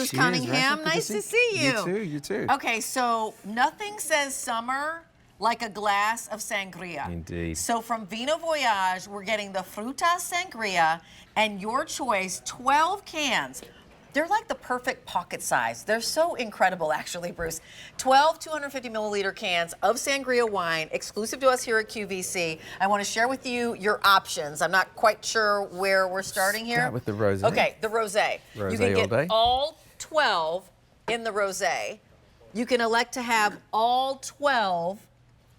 Bruce Cheers, Cunningham. Rachel. Good Nice to see you. You too, you too. Okay, so nothing says summer like a glass of sangria. Indeed. So from Vino Voyage, we're getting the Frutas Sangria, and your choice, 12 cans. They're like the perfect pocket size. They're so incredible, actually, Bruce. 12 250 milliliter cans of sangria wine, exclusive to us here at QVC. I want to share with you your options. I'm not quite sure where we're starting here. Start with the rosé. Okay, the rosé. Rosé You can all get day. all 12 in the rosé. You can elect to have all 12.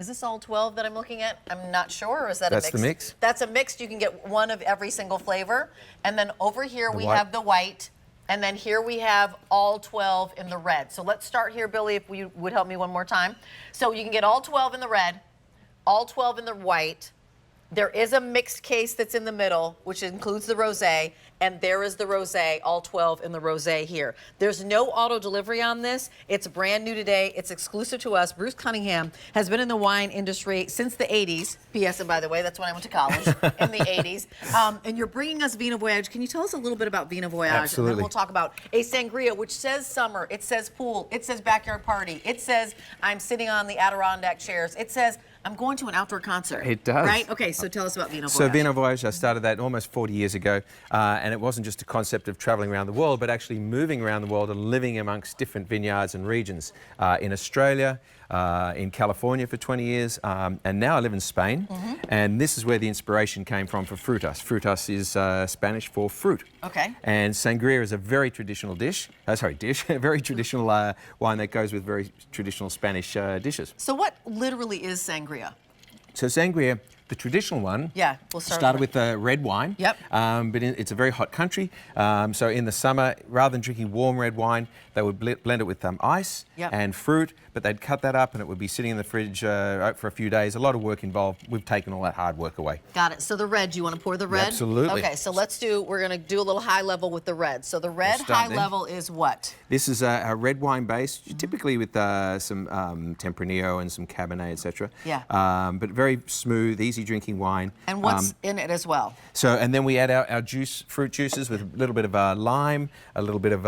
Is this all 12 that I'm looking at? I'm not sure, or is that a mix? That's the mix. That's a mix. You can get one of every single flavor. And then over here we white. have the white. And then here we have all 12 in the red. So let's start here, Billy, if you would help me one more time. So you can get all 12 in the red, all 12 in the white. There is a mixed case that's in the middle, which includes the rosé, and there is the rosé, all 12 in the rosé here. There's no auto delivery on this. It's brand new today. It's exclusive to us. Bruce Cunningham has been in the wine industry since the 80s. P.S. and by the way, that's when I went to college, in the 80s. And you're bringing us Vino Voyage. Can you tell us a little bit about Vino Voyage? Absolutely. And then we'll talk about a sangria, which says summer. It says pool. It says backyard party. It says I'm sitting on the Adirondack chairs. It says I'm going to an outdoor concert. It does. Right? Okay, so tell us about Vino Voyage. So Vino Voyage, I started that almost 40 years ago, and it wasn't just a concept of traveling around the world, but actually moving around the world and living amongst different vineyards and regions. In Australia, in California for 20 years, and now I live in Spain, and this is where the inspiration came from for frutas. Frutas is Spanish for fruit. Okay. And sangria is a very traditional dish, a very traditional wine that goes with very traditional Spanish dishes. So what literally is sangria? So sangria, the traditional one, Yeah, we'll start started with red wine. Yep. But it's a very hot country. So in the summer, rather than drinking warm red wine, they would blend it with ice and fruit, but they'd cut that up and it would be sitting in the fridge for a few days. A lot of work involved. We've taken all that hard work away. Got it. So the red, do you want to pour the red? Absolutely. Okay, so we're going to do a little high level with the red. So the red high level is what? This is a red wine base, typically with some Tempranillo and some Cabernet, etc. Yeah. But very smooth, easy drinking wine. And what's in it as well? So, and then we add our fruit juices with a little bit of lime, a little bit of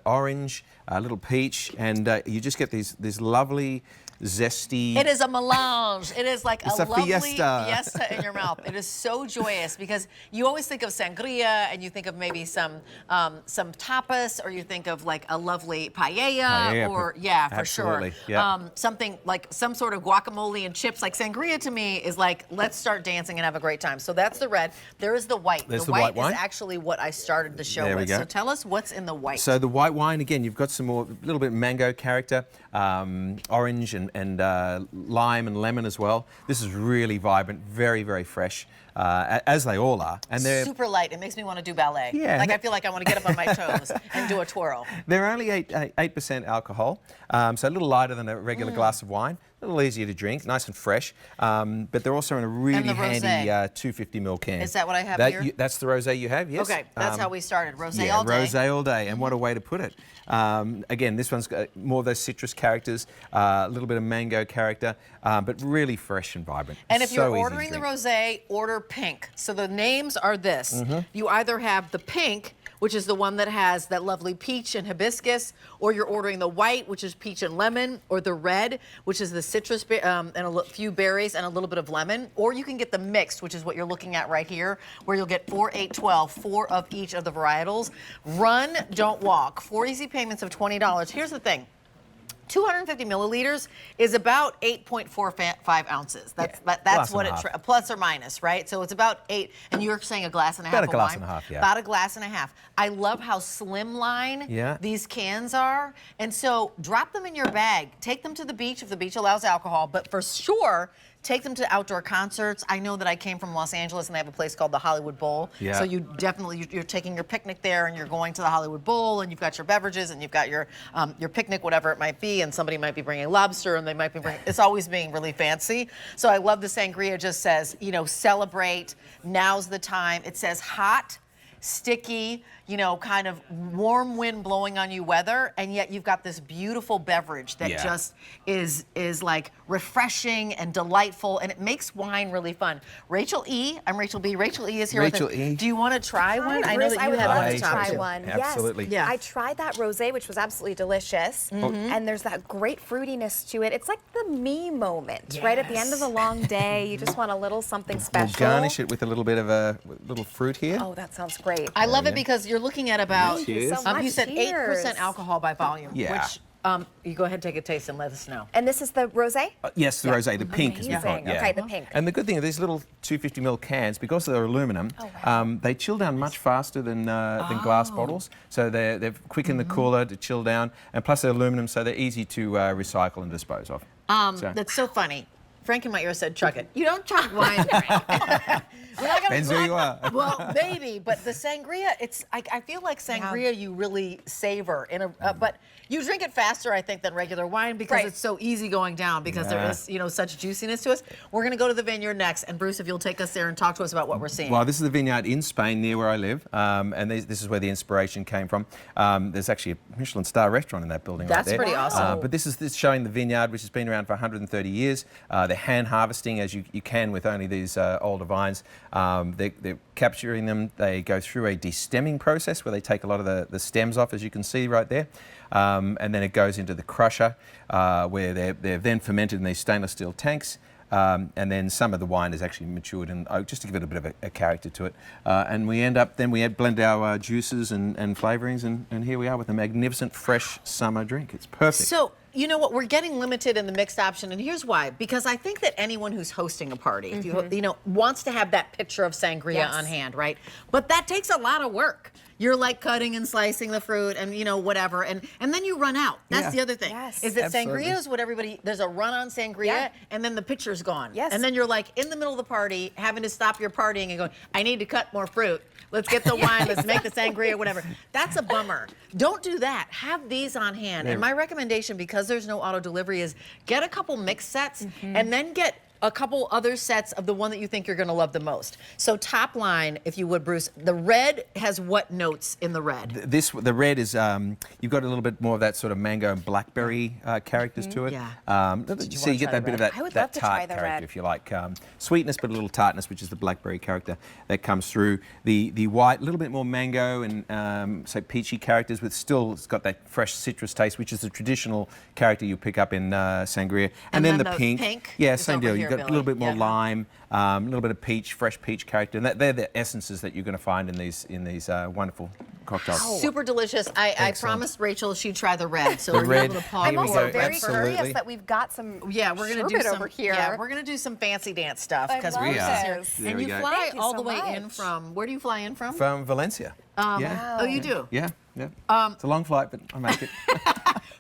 orange, a little peach, and you just get these lovely, zesty... It is a melange. It is like It's a a lovely fiesta in your mouth. It is so joyous because you always think of sangria and you think of maybe some tapas, or you think of like a lovely paella, or for sure. Yeah. Something like some sort of guacamole and chips. Like sangria to me is like, let's start dancing and have a great time. So that's the red. There is the white. There's the the white white wine. is actually what I started the show There we with. go. So tell us what's in the white. So the white wine, again, you've got some more, a little bit of mango character, orange and lime and lemon as well. This is really vibrant, very, very fresh, as they all are. And they're super light. It makes me want to do ballet. Yeah. Like I feel like I want to get up on my toes and do a twirl. They're only 8% alcohol, so a little lighter than a regular glass of wine. A little easier to drink, nice and fresh. But they're also in a really handy 250ml can. Is that what I have here? That's the rosé you have, yes. Okay, that's how we started. Rosé all day. Rosé all day, and what a way to put it. Again, this one's got more of those citrus characters, a little bit of mango character, but really fresh and vibrant. And if so you're ordering the rosé, order pink. So the names are this. You either have the pink, which is the one that has that lovely peach and hibiscus, or you're ordering the white, which is peach and lemon, or the red, which is the citrus and a few berries and a little bit of lemon, or you can get the mixed, which is what you're looking at right here, where you'll get 4, 8, 12, 4 of each of the varietals. Run, don't walk. 4 easy payments of $20. Here's the thing. 250 milliliters is about 8.45 ounces. That's what it plus or minus, right? So it's about 8, and you're saying a glass and a half of wine. About a glass and a half, yeah. About a glass and a half. I love how slimline these cans are, and so drop them in your bag. Take them to the beach if the beach allows alcohol, but for sure, take them to outdoor concerts. I know that I came from Los Angeles and they have a place called the Hollywood Bowl. Yeah. So you definitely, you're taking your picnic there and you're going to the Hollywood Bowl and you've got your beverages and you've got your picnic, whatever it might be, and somebody might be bringing lobster and they might be bringing, it's always being really fancy. So I love the sangria just says, you know, celebrate, now's the time. It says hot, sticky, you know, kind of warm wind blowing on you weather, and yet you've got this beautiful beverage that just is like refreshing and delightful, and it makes wine really fun. Rachel E. I'm Rachel B. Rachel E. is here Rachel with us. E. Do you want to try one? I know Bruce, that I you would had love one to to talk try to. one. Absolutely. Yes. Yeah. I tried that rosé, which was absolutely delicious, and there's that great fruitiness to it. It's like the me moment, right at the end of a long day. You just want a little something special. We'll garnish it with a little bit of a little fruit here. Oh, that sounds great. I love it because you're looking at about, Thank you so much. you said Cheers. 8% alcohol by volume, Yeah. which you go ahead and take a taste and let us know. And this is the rosé? Yes, the rosé, the pink as we call it. Amazing. Okay, the pink. And the good thing is these little 250ml cans, because they're aluminum, they chill down much faster than glass bottles. So they're quick in the cooler to chill down, and plus they're aluminum, so they're easy to recycle and dispose of. That's so funny. Frank in my ear said, "Chug it." You don't chug wine. We're not gonna Depends who you are. Well, maybe, but the sangria, I feel like sangria you really savor but you drink it faster, I think, than regular wine because it's so easy going down because there is, you know, such juiciness to us. We're going to go to the vineyard next, and Bruce, if you'll take us there and talk to us about what we're seeing. Well, this is the vineyard in Spain near where I live, and this is where the inspiration came from. There's actually a Michelin star restaurant in that building right there. That's pretty awesome. But this is showing the vineyard, which has been around for 130 years. They're hand harvesting, as you can with only these older vines. They're capturing them. They go through a destemming process where they take a lot of the stems off, as you can see right there. And then it goes into the crusher where they're then fermented in these stainless steel tanks. And then some of the wine is actually matured in oak, just to give it a bit of a character to it. And we blend our juices and flavourings, and here we are with a magnificent fresh summer drink. It's perfect. So, you know what, we're getting limited in the mixed option, and here's why. Because I think that anyone who's hosting a party, if you know, wants to have that picture of sangria on hand, right? But that takes a lot of work. You're like cutting and slicing the fruit and, you know, whatever. And then you run out. That's the other thing. Yes. Is that Absolutely. sangria is what there's a run on sangria and then the picture's gone. Yes. And then you're like in the middle of the party, having to stop your partying and going, I need to cut more fruit. Let's get the wine, let's make the sangria, whatever. That's a bummer. Don't do that. Have these on hand. And my recommendation, because there's no auto delivery, is get a couple mix sets and then get a couple other sets of the one that you think you're going to love the most. So top line, if you would, Bruce, the red has what notes in the red? The red is, you've got a little bit more of that sort of mango and blackberry characters to it. Yeah. So you get that bit of I would that love to try tart the character, red. if you like. Sweetness, but a little tartness, which is the blackberry character that comes through. The white, a little bit more mango and say peachy characters, with still it's got that fresh citrus taste, which is the traditional character you pick up in sangria. And then the pink. Yeah, is same over deal. here, You've got a Billy. little bit more Yeah. lime, a little bit of peach, fresh peach character, and they're the essences that you're going to find in these wonderful cocktails. Super delicious. I promised Rachel she'd try the red, so The we're red. able to paw I'm you also over. very Absolutely. curious that we've got some Yeah, we're gonna do sherbet some over here. Yeah, we're gonna do some fancy dance stuff I because love Bruce is here. this. There And we you go. fly Thank you all so the way in much. from where do you fly in from? From Valencia. Yeah. Oh, you do. Yeah. It's a long flight, but I make it.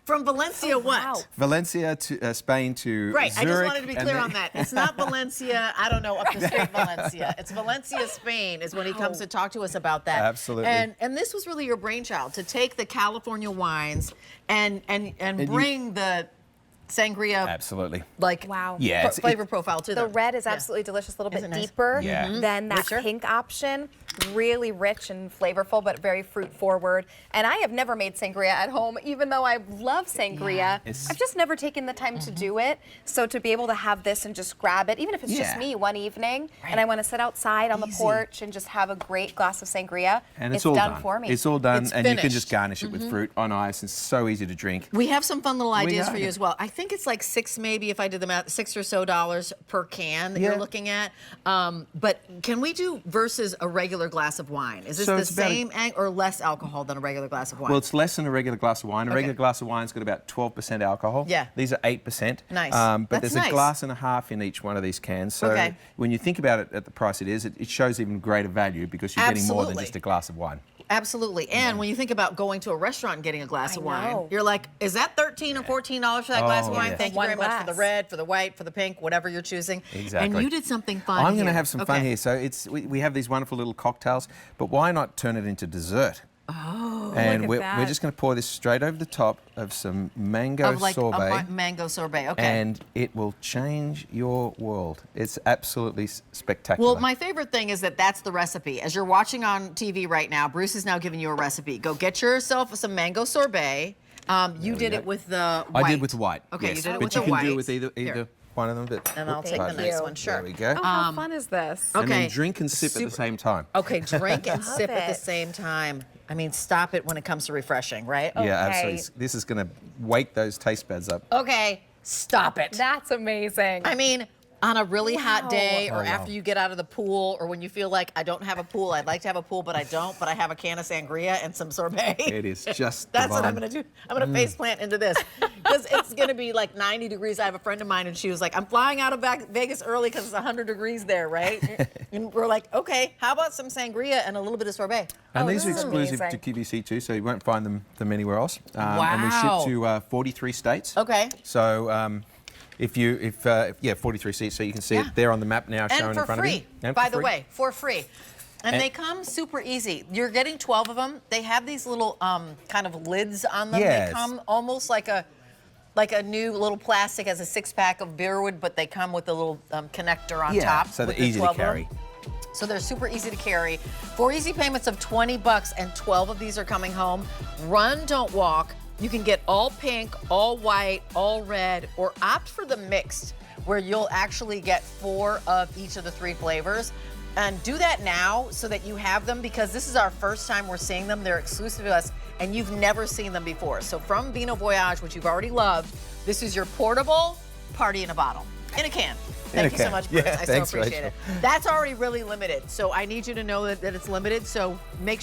From Valencia, what? wow. Valencia to Spain to Right, Zurich. I just wanted to be and clear then- on that. It's not Valencia, I don't know, up the street Valencia. It's Valencia, Spain is when he comes to talk to us about that. Absolutely. And this was really your brainchild, to take the California wines and bring the sangria Absolutely. like Wow. Yeah, flavor profile to The them. red is Yeah. absolutely delicious, a little Isn't bit it nice? deeper Yeah. than that Richer? pink option. Really rich and flavorful, but very fruit forward. And I have never made sangria at home, even though I love sangria. It's- I've just never taken the time to do it. So to be able to have this and just grab it, even if it's just Yeah. me one evening, and I want to sit outside on the Easy. porch and just have a great glass of sangria, And it's all done for me. It's all done, It's and you can finished. just garnish it with fruit on ice. It's so easy to drink. We have some fun little ideas are, for you yeah. as well. I think it's like maybe if I did the math, $6 or so per can that Yeah. you're looking at. But can we do versus a regular glass of wine? Is this So the it's about same or less alcohol than a regular glass of wine? Well, it's less than a regular glass of wine. A regular glass of wine's got about 12% alcohol. Yeah. These are 8%. Nice. But That's there's nice. a glass and a half in each one of these cans. So Okay. when you think about it at the price it is, it shows even greater value because you're getting more than Absolutely. just a glass of wine. Absolutely. And when you think about going to a restaurant and getting a glass I of wine, know. you're like, is that $13 or $14 for that glass of Oh, wine? yes. Thank you One very much for the glass. red, for the white, for the pink, whatever you're choosing. Exactly. And you did something fun I'm going to here. have some fun Okay. here. So we have these wonderful little cocktails, but why not turn it into dessert? Oh, and look at we're that. just going to pour this straight over the top of some mango Of like sorbet. a mango sorbet. Okay. And it will change your world. It's absolutely spectacular. Well, my favorite thing is that that's the recipe. As you're watching on TV right now, Bruce is now giving you a recipe. Go get yourself some mango sorbet. You did it with the white. I did with the white. Okay, yes. you did it but with the you can white. do it with either Here. one of them. But And I'll take the Thank next you. one, sure. There we go. Oh, how fun is this? Okay. And then drink and sip at the same time. Okay, drink and Love sip at the it. same time. I mean, stop it when it comes to refreshing, right? Yeah, Okay. absolutely. This is going to wake those taste buds up. Okay, stop it. That's amazing. I mean, on a really hot day or Oh, wow. after you get out of the pool or when you feel like I don't have a pool, I'd like to have a pool, but I don't, but I have a can of sangria and some sorbet. It is just That's what I'm divine. going to do. I'm going to face plant into this because it's going to be like 90 degrees. I have a friend of mine and she was like, I'm flying out of Vegas early because it's 100 degrees there, right? And we're like, okay, how about some sangria and a little bit of sorbet? And Oh, these are this is exclusive amazing. to QVC too, so you won't find them anywhere else. And we Wow. ship to 43 states. Okay. So if 43 seats, so you can see Yeah. it there on the map now, And showing for in front of you. free, And by for the free. way, for free. And And- they come super easy. You're getting 12 of them. They have these little kind of lids on them. Yes. They come almost like a new little plastic as a 6-pack of beerwood, but they come with a little connector on Yeah, top. so with they're the easy to 12 of them. carry. So they're super easy to carry. 4 easy payments of $20 and 12 of these are coming home. Run, don't walk. You can get all pink, all white, all red, or opt for the mixed, where you'll actually get 4 of each of the 3 flavors. And do that now so that you have them because this is our first time we're seeing them. They're exclusive to us and you've never seen them before. So from Vino Voyage, which you've already loved, this is your portable party in a bottle, in a can. Thank you so can. much, Bruce. Yeah, I thanks, so appreciate Rachel. it. That's already really limited. So I need you to know that it's limited. So make sure